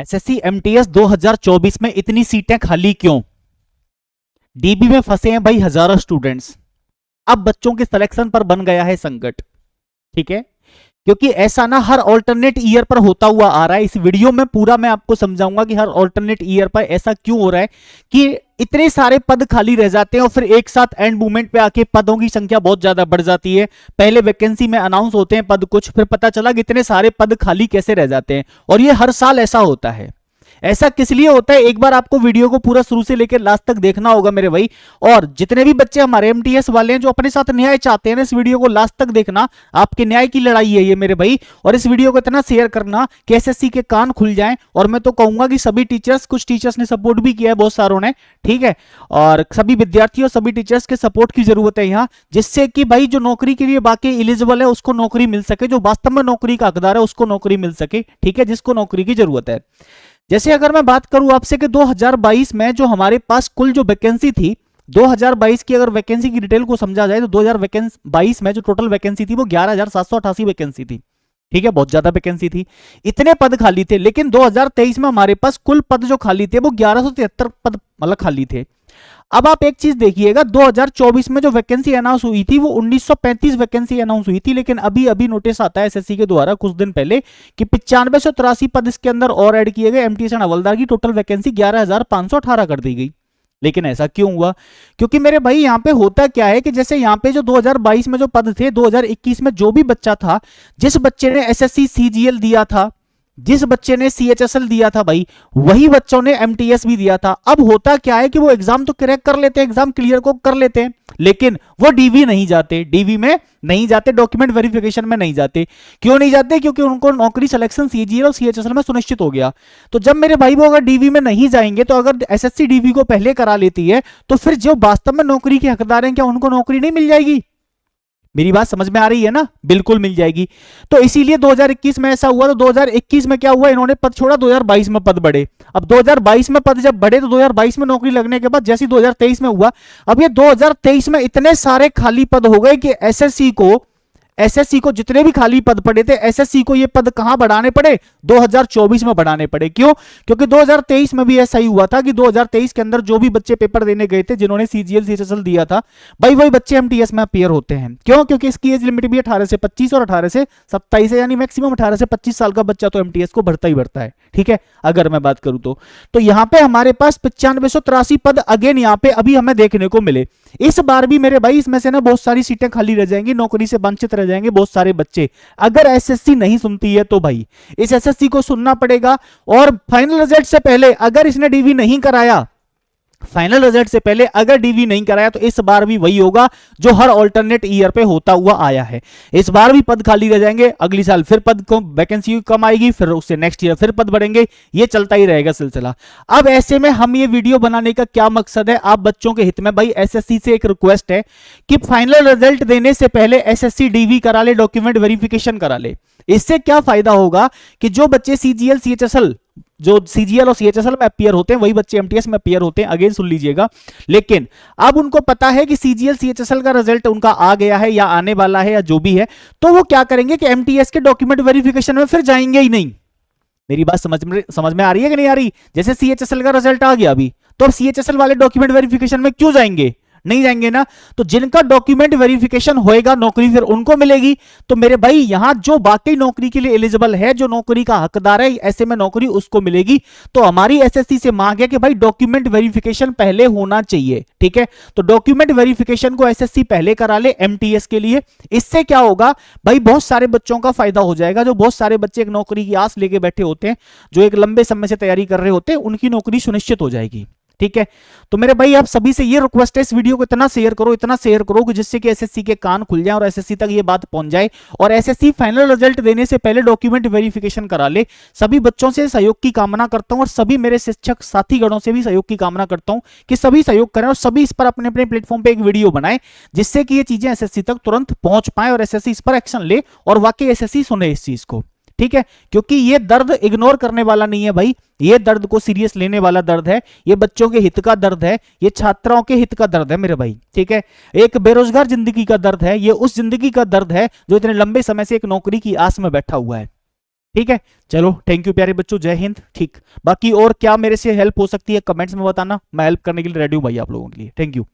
SSC MTS 2024 में इतनी सीटें खाली क्यों? डीबी में फंसे हैं भाई हजारों स्टूडेंट्स। अब बच्चों के सिलेक्शन पर बन गया है संकट। ठीक है, क्योंकि ऐसा ना हर ऑल्टरनेट ईयर पर होता हुआ आ रहा है। इस वीडियो में पूरा मैं आपको समझाऊंगा कि हर ऑल्टरनेट ईयर पर ऐसा क्यों हो रहा है कि इतने सारे पद खाली रह जाते हैं और फिर एक साथ एंड मूवमेंट पे आके पदों की संख्या बहुत ज्यादा बढ़ जाती है। पहले वैकेंसी में अनाउंस होते हैं पद कुछ, फिर पता चला कि इतने सारे पद खाली कैसे रह जाते हैं। और ये हर साल ऐसा होता है। ऐसा किस लिए होता है, एक बार आपको वीडियो को पूरा शुरू से लेकर लास्ट तक देखना होगा मेरे भाई। और जितने भी बच्चे हमारे एमटीएस वाले हैं जो अपने साथ न्याय चाहते हैं ना, इस वीडियो को लास्ट तक देखना। आपके न्याय की लड़ाई है ये मेरे भाई। और इस वीडियो को इतना शेयर करना कि एसएससी के कान खुल जाएं। और मैं तो कहूंगा कि सभी टीचर्स, कुछ टीचर्स ने सपोर्ट भी किया है, बहुत सारों ने, ठीक है, और सभी विद्यार्थियों, सभी टीचर्स के सपोर्ट की जरूरत है यहाँ, जिससे कि भाई जो नौकरी के लिए बाकी एलिजिबल है उसको नौकरी मिल सके, जो वास्तव में नौकरी का हकदार है उसको नौकरी मिल सके। ठीक है, जिसको नौकरी की जरूरत है। जैसे अगर मैं बात करूं आपसे कि 2022 में जो हमारे पास कुल जो वैकेंसी थी, 2022 की अगर वैकेंसी की डिटेल को समझा जाए तो 2022 में जो टोटल वैकेंसी थी वो 11,788 वैकेंसी थी। ठीक है, बहुत ज्यादा वैकेंसी थी, इतने पद खाली थे। लेकिन 2023 में हमारे पास कुल पद जो खाली थे वो 1173 पद मतलब खाली थे। अब आप एक चीज देखिएगा, 2024 में जो वैकेंसी अनाउंस हुई थी वो 1935 वैकेंसी अनाउंस हुई थी। लेकिन अभी अभी नोटिस आता है एसएससी के द्वारा कुछ दिन पहले कि 9583 पद इसके अंदर और ऐड किए गए। एमटीएस एंड हवलदार की टोटल वैकेंसी 11,518 कर दी गई। लेकिन ऐसा क्यों हुआ? क्योंकि मेरे भाई यहाँ पे होता क्या है कि जैसे यहाँ पे जो 2022 में जो पद थे, 2021 में जो भी बच्चा था, जिस बच्चे ने एसएससी सीजीएल दिया था, जिस बच्चे ने सीएचएसएल दिया था भाई, वही बच्चों ने एमटीएस भी दिया था। अब होता क्या है कि वो एग्जाम तो क्रैक कर लेते हैं, एग्जाम क्लियर को कर लेते हैं, लेकिन वो डीवी नहीं जाते, डीवी में नहीं जाते, डॉक्यूमेंट वेरिफिकेशन में नहीं जाते। क्यों नहीं जाते? क्योंकि उनको नौकरी सिलेक्शन सीजीएल और सीएचएसएल में सुनिश्चित हो गया। तो जब मेरे भाई वो अगर डीवी में नहीं जाएंगे, तो अगर एसएससी डीवी को पहले करा लेती है, तो फिर जो वास्तव में नौकरी के हकदार हैं, क्या उनको नौकरी नहीं मिल जाएगी? मेरी बात समझ में आ रही है ना? बिल्कुल मिल जाएगी। तो इसीलिए 2021 में ऐसा हुआ। तो 2021 में क्या हुआ, इन्होंने पद छोड़ा, 2022 में पद बढ़े। अब 2022 में पद जब बढ़े तो 2022 में नौकरी लगने के बाद जैसे 2023 में हुआ, अब ये 2023 में इतने सारे खाली पद हो गए कि एसएससी को जितने भी खाली पद पड़े थे, एसएससी को ये पद कहां बढ़ाने पड़े? 2024 में बढ़ाने पड़े। क्यों? क्योंकि 2023 में भी ऐसा ही हुआ था कि 2023 के अंदर जो भी बच्चे पेपर देने गए थे, जिन्होंने सीजीएल सीएचएसएल दिया था, भाई वही बच्चे एमटीएस में अपीयर होते हैं। क्यों? क्योंकि इसकी एज लिमिट भी 18 से 25 और 18 से 27 है, यानी मैक्सिमम 18 से 25 साल का बच्चा तो एमटीएस को भरता ही भरता है। ठीक है, अगर मैं बात करूं तो यहां पे हमारे पास 9583 पद अगेन यहां पे अभी हमें देखने को मिले। इस बार भी मेरे भाई इसमें से ना बहुत सारी सीटें खाली रह जाएंगी, नौकरी से वंचित रह जाएंगे बहुत सारे बच्चे। अगर एसएससी नहीं सुनती है तो भाई इस एसएससी को सुनना पड़ेगा। और फाइनल रिजल्ट से पहले अगर इसने डीवी नहीं कराया, फाइनल रिजल्ट से पहले अगर डीवी नहीं कराया, तो इस बार भी वही होगा जो हर ऑल्टरनेट ईयर पे होता हुआ आया है। इस बार भी पद खाली रह जाएंगे, अगली साल फिर पद को वैकेंसी कम आएगी, फिर उससे नेक्स्ट ईयर फिर पद बढ़ेंगे, ये चलता ही रहेगा सिलसिला। अब ऐसे में हम ये वीडियो बनाने का क्या मकसद है? आप बच्चों के हित में भाई एसएससी से एक रिक्वेस्ट है कि फाइनल रिजल्ट देने से पहले एसएससी डीवी करा ले, डॉक्यूमेंट वेरिफिकेशन करा ले। इससे क्या फायदा होगा कि जो बच्चे सीजीएल सीएचएसएल, जो सीजीएल और सीएचएसएल में अपीयर होते हैं, वही बच्चे एमटीएस में अपीयर होते हैं। अगेन सुन लीजिएगा, लेकिन अब उनको पता है कि सीजीएल सीएचएसएल का रिजल्ट उनका आ गया है या आने वाला है या जो भी है, तो वो क्या करेंगे कि एमटीएस के डॉक्यूमेंट वेरिफिकेशन में फिर जाएंगे ही नहीं। मेरी बात समझ में आ रही है कि नहीं आ रही? जैसे सीएचएसएल का रिजल्ट आ गया अभी, तो अब सीएचएसएल वाले डॉक्यूमेंट वेरिफिकेशन में क्यों जाएंगे? नहीं जाएंगे ना। तो जिनका डॉक्यूमेंट वेरिफिकेशन होएगा, नौकरी फिर उनको मिलेगी। तो मेरे भाई यहां जो वाकई नौकरी के लिए एलिजिबल है, जो नौकरी का हकदार है, ऐसे में नौकरी उसको मिलेगी। तो हमारी एसएससी से मांग है कि भाई डॉक्यूमेंट वेरिफिकेशन पहले होना चाहिए। ठीक है, तो डॉक्यूमेंट वेरिफिकेशन को एसएससी पहले करा ले एमटीएस के लिए। इससे क्या होगा भाई, बहुत सारे बच्चों का फायदा हो जाएगा। जो बहुत सारे बच्चे एक नौकरी की आस लेके बैठे होते हैं, जो एक लंबे समय से तैयारी कर रहे होते हैं, उनकी नौकरी सुनिश्चित हो जाएगी। ठीक है, तो मेरे भाई आप सभी से ये रिक्वेस्ट है, इस वीडियो को इतना शेयर करो कि जिससे कि एसएससी के कान खुल जाए और एसएससी तक ये बात पहुंच जाए, और एसएससी फाइनल रिजल्ट देने से पहले डॉक्यूमेंट वेरिफिकेशन करा ले। सभी बच्चों से सहयोग की कामना करता हूं और सभी मेरे शिक्षक साथीगणों से भी सहयोग की कामना करता हूं कि सभी सहयोग करें और सभी इस पर अपने अपने प्लेटफॉर्म पे एक वीडियो बनाएं, जिससे कि ये चीजें एसएससी तक तुरंत पहुंच पाए और एसएससी इस पर एक्शन ले और वाकई एसएससी सुने इस चीज को। ठीक है, क्योंकि ये दर्द इग्नोर करने वाला नहीं है भाई, ये दर्द को सीरियस लेने वाला दर्द है, ये बच्चों के हित का दर्द है, ये छात्राओं के हित का दर्द है मेरे भाई। ठीक है, एक बेरोजगार जिंदगी का दर्द है, ये उस जिंदगी का दर्द है जो इतने लंबे समय से एक नौकरी की आस में बैठा हुआ है। ठीक है, चलो थैंक यू प्यारे बच्चों, जय हिंद। ठीक, बाकी और क्या मेरे से हेल्प हो सकती है कमेंट्स में बताना, मैं हेल्प करने के लिए रेडी हूं भाई आप लोगों के लिए। Thank you.